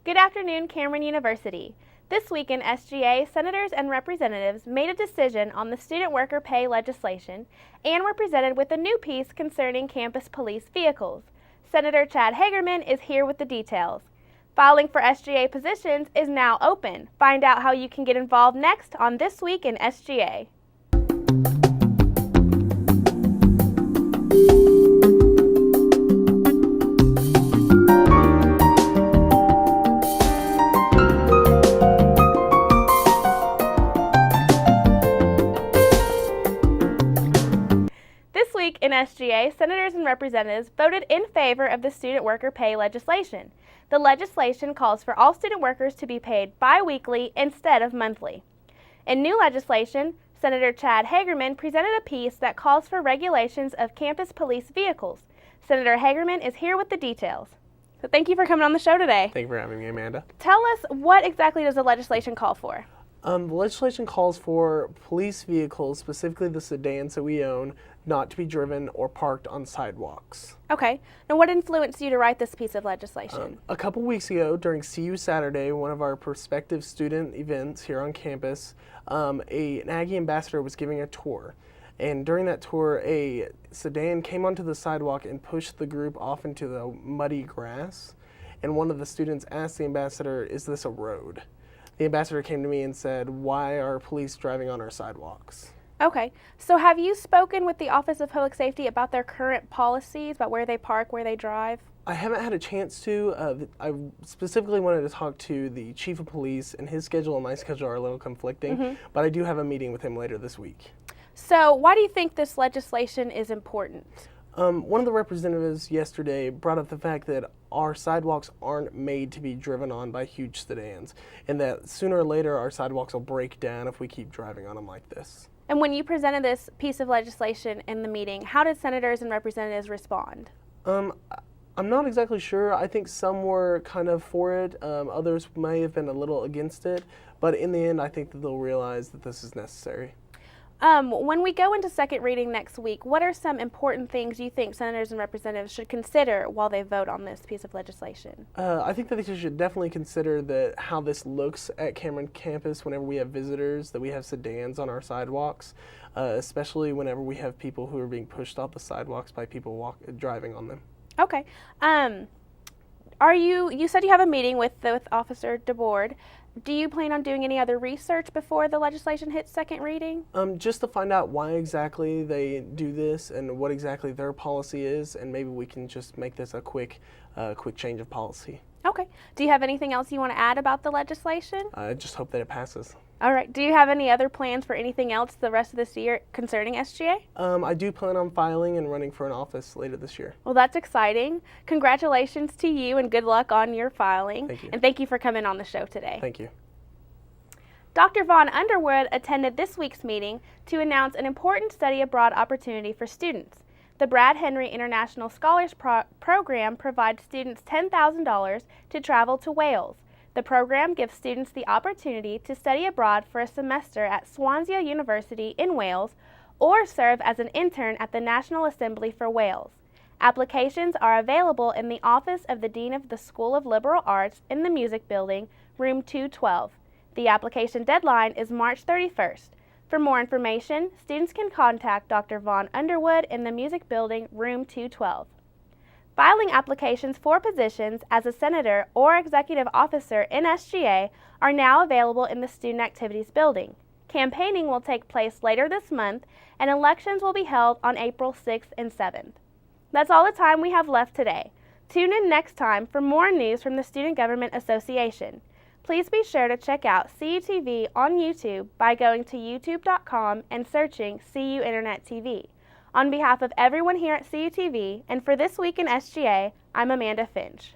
Good afternoon, Cameron University. This week in SGA, senators and representatives made a decision on the student worker pay legislation and were presented with a new piece concerning campus police vehicles. Senator Chad Hagerman is here with the details. Filing for SGA positions is now open. Find out how you can get involved next on This Week in SGA. This week in SGA, senators and representatives voted in favor of the student worker pay legislation. The legislation calls for all student workers to be paid bi-weekly instead of monthly. In new legislation, Senator Chad Hagerman presented a piece that calls for regulations of campus police vehicles. Senator Hagerman is here with the details. So thank you for coming on the show today. Thank you for having me, Amanda. Tell us, what exactly does the legislation call for? The legislation calls for police vehicles, specifically the sedans that we own, not to be driven or parked on sidewalks. Okay. Now, what influenced you to write this piece of legislation? A couple weeks ago, during CU Saturday, one of our prospective student events here on campus, an Aggie ambassador was giving a tour. And during that tour, a sedan came onto the sidewalk and pushed the group off into the muddy grass. And one of the students asked the ambassador, "Is this a road?" The ambassador came to me and said, "Why are police driving on our sidewalks?" Okay, so have you spoken with the Office of Public Safety about their current policies, about where they park, where they drive? I haven't had a chance to. I specifically wanted to talk to the chief of police, and his schedule and my schedule are a little conflicting, but I do have a meeting with him later this week. So why do you think this legislation is important? One of the representatives yesterday brought up the fact that our sidewalks aren't made to be driven on by huge sedans, and that sooner or later our sidewalks will break down if we keep driving on them like this. And when you presented this piece of legislation in the meeting, how did senators and representatives respond? I'm not exactly sure. I think some were kind of for it. Others may have been a little against it, but in the end I think that they'll realize that this is necessary. When we go into second reading next week, what are some important things you think senators and representatives should consider while they vote on this piece of legislation? I think that they should definitely consider how this looks at Cameron campus whenever we have visitors, that we have sedans on our sidewalks, especially whenever we have people who are being pushed off the sidewalks by people driving on them. Okay. You said you have a meeting with Officer DeBoard. Do you plan on doing any other research before the legislation hits second reading? Just to find out why exactly they do this and what exactly their policy is, and maybe we can just make this a quick change of policy. Okay. Do you have anything else you want to add about the legislation? I just hope that it passes. All right. Do you have any other plans for anything else the rest of this year concerning SGA? I do plan on filing and running for an office later this year. Well, that's exciting. Congratulations to you and good luck on your filing. Thank you. And thank you for coming on the show today. Thank you. Dr. Vaughn Underwood attended this week's meeting to announce an important study abroad opportunity for students. The Brad Henry International Scholars Program provides students $10,000 to travel to Wales. The program gives students the opportunity to study abroad for a semester at Swansea University in Wales or serve as an intern at the National Assembly for Wales. Applications are available in the office of the Dean of the School of Liberal Arts in the Music Building, room 212. The application deadline is March 31st. For more information, students can contact Dr. Vaughn Underwood in the Music Building, room 212. Filing applications for positions as a senator or executive officer in SGA are now available in the Student Activities Building. Campaigning will take place later this month, and elections will be held on April 6th and 7th. That's all the time we have left today. Tune in next time for more news from the Student Government Association. Please be sure to check out CUTV on YouTube by going to youtube.com and searching CU Internet TV. On behalf of everyone here at CUTV and for This Week in SGA, I'm Amanda Finch.